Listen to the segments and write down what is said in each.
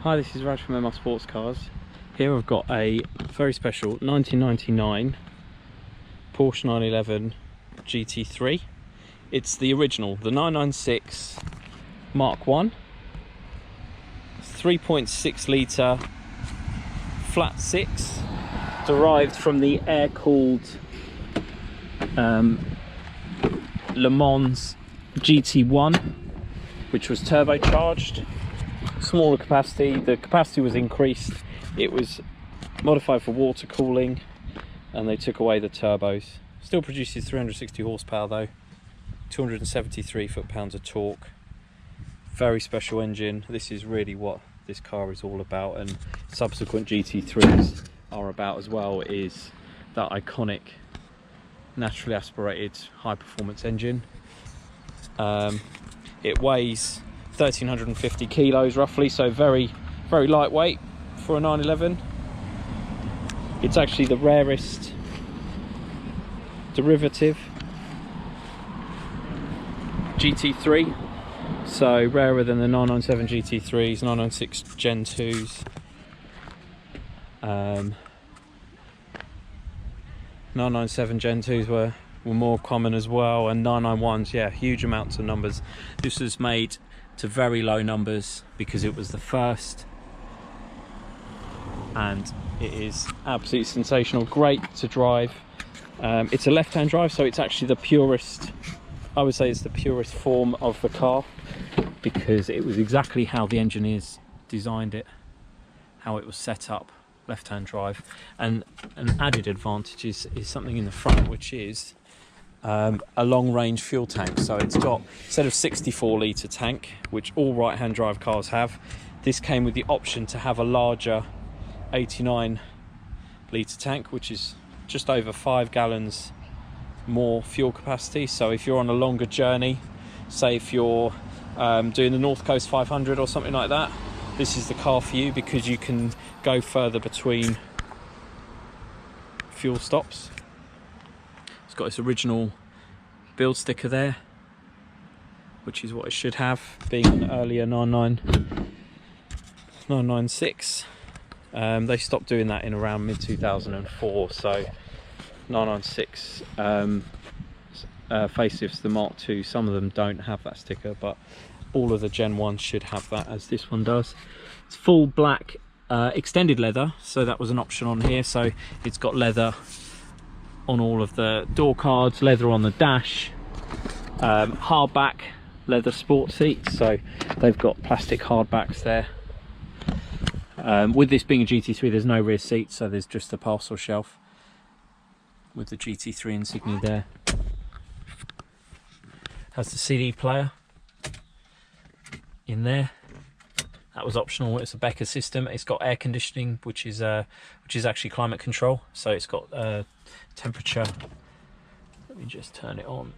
Hi, this is Raj from Le Mans Sportscars. Here I've got a very special 1999 Porsche 911 GT3. It's the original, the 996 Mark 1. It's 3.6 litre flat six, derived from the air-cooled Le Mans GT1, which was turbocharged. Smaller capacity, the capacity was increased, it was modified for water cooling, and they took away the turbos. Still produces 360 horsepower though, 273 foot-pounds of torque. Very special engine. This is really what this car is all about, and subsequent GT3s are about as well, is that iconic naturally aspirated high performance engine. It weighs 1,350 kilos roughly, so very lightweight for a 911. It's actually the rarest derivative GT3, so rarer than the 997 GT3s, 996 Gen 2s, 997 Gen 2s were more common as well, and 991s, yeah, huge amounts of numbers. This was made to very low numbers because it was the first, and it is absolutely sensational, great to drive. It's a left-hand drive, so it's actually the purest, I would say it's the purest form of the car, because it was exactly how the engineers designed it, how it was set up, left-hand drive. And an added advantage is something in the front, which is a long-range fuel tank. So it's got, instead of 64 litre tank, which all right-hand drive cars have, this came with the option to have a larger 89 litre tank, which is just over 5 gallons more fuel capacity. So if you're on a longer journey, say if you're doing the North Coast 500 or something like that, this is the car for you, because you can go further between fuel stops. It's got its original build sticker there, which is what it should have, being an earlier 996. They stopped doing that in around mid-2004, so 996 facelifts, the Mark II, some of them don't have that sticker, but all of the Gen 1 should have that, as this one does. It's full black extended leather, so that was an option on here. So it's got leather on all of the door cards, leather on the dash, hardback leather sport seats, so they've got plastic hardbacks there. With this being a GT3, there's no rear seat, so there's just a parcel shelf with the GT3 insignia there. Has the CD player in there. That was optional. It's a Becker system. It's got air conditioning, which is actually climate control. So it's got temperature. Let me just turn it on.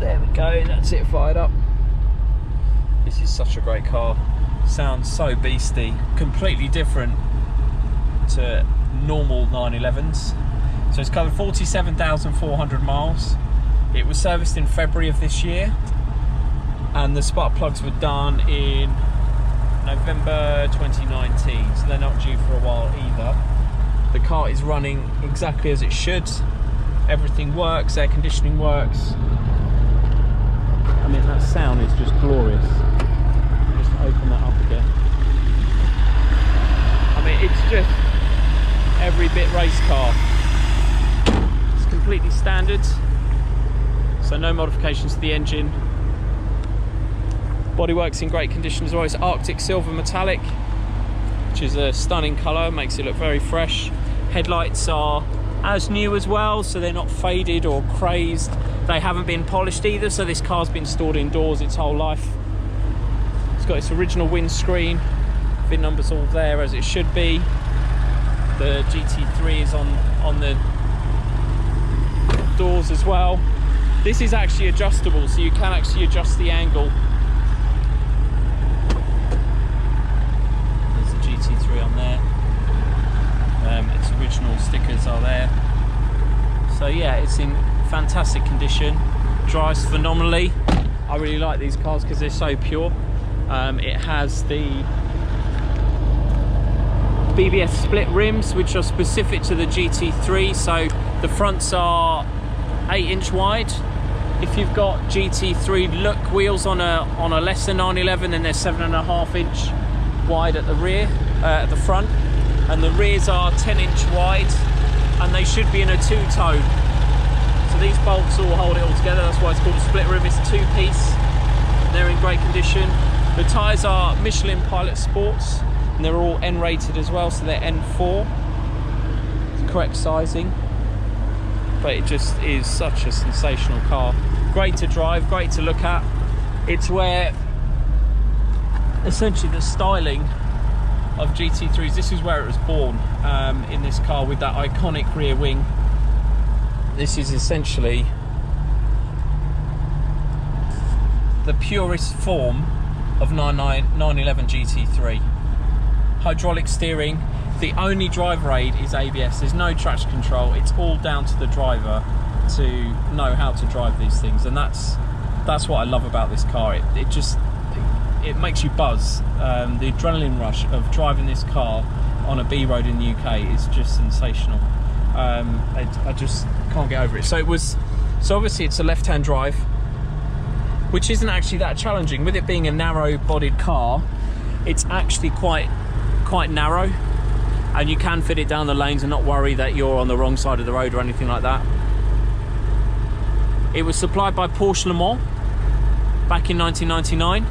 There we go. That's it fired up. This is such a great car. Sounds so beastie. Completely different to normal 911s. So it's covered 47,400 miles. It was serviced in February of this year, and the spark plugs were done in November 2019, so they're not due for a while either. The car is running exactly as it should. Everything works, air conditioning works. I mean, that sound is just glorious. Just open that up again. I mean, it's just every bit race car. It's completely standard, so no modifications to the engine. Bodywork's in great condition as well. It's Arctic Silver Metallic, which is a stunning colour, makes it look very fresh. Headlights are as new as well, so they're not faded or crazed. They haven't been polished either, so this car's been stored indoors its whole life. It's got its original windscreen, VIN numbers all there as it should be. The GT3 is on the doors as well. This is actually adjustable, so you can actually adjust the angle. There's the GT3 on there. Its original stickers are there. So yeah, it's in fantastic condition, drives phenomenally. I really like these cars because they're so pure. It has the BBS split rims, which are specific to the GT3. So the fronts are 8-inch wide. If you've got GT3 look wheels on a lesser 911, then they're 7.5-inch wide at the rear, at the front, and the rears are 10-inch wide, and they should be in a two-tone. So these bolts all hold it all together. That's why it's called a split rim. It's a two-piece. They're in great condition. The tyres are Michelin Pilot Sports, and they're all N-rated as well, so they're N4. It's correct sizing. But it just is such a sensational car. Great to drive, great to look at. It's where essentially the styling of GT3s, this is where it was born, in this car with that iconic rear wing. This is essentially the purest form of 911 GT3. Hydraulic steering. The only driver aid is ABS. There's no traction control. It's all down to the driver to know how to drive these things, and that's what I love about this car. It makes you buzz. The adrenaline rush of driving this car on a B road in the UK is just sensational. I just can't get over it. So obviously it's a left-hand drive, which isn't actually that challenging. With it being a narrow-bodied car, it's actually quite narrow, and you can fit it down the lanes and not worry that you're on the wrong side of the road or anything like that. It was supplied by Porsche Le Mans back in 1999,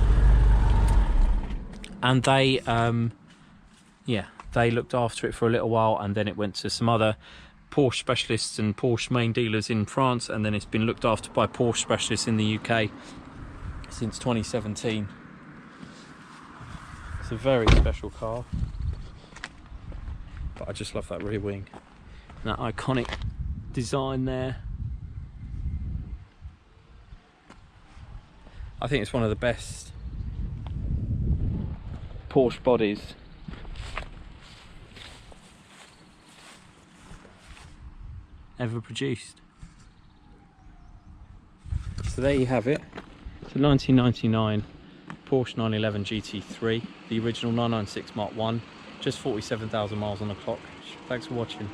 and they looked after it for a little while, and then it went to some other Porsche specialists and Porsche main dealers in France, and then it's been looked after by Porsche specialists in the UK since 2017. It's a very special car, but I just love that rear wing and that iconic design there. I think it's one of the best Porsche bodies ever produced. So there you have it. It's a 1999 Porsche 911 GT3, the original 996 Mark 1, just 47,000 miles on the clock. Thanks for watching.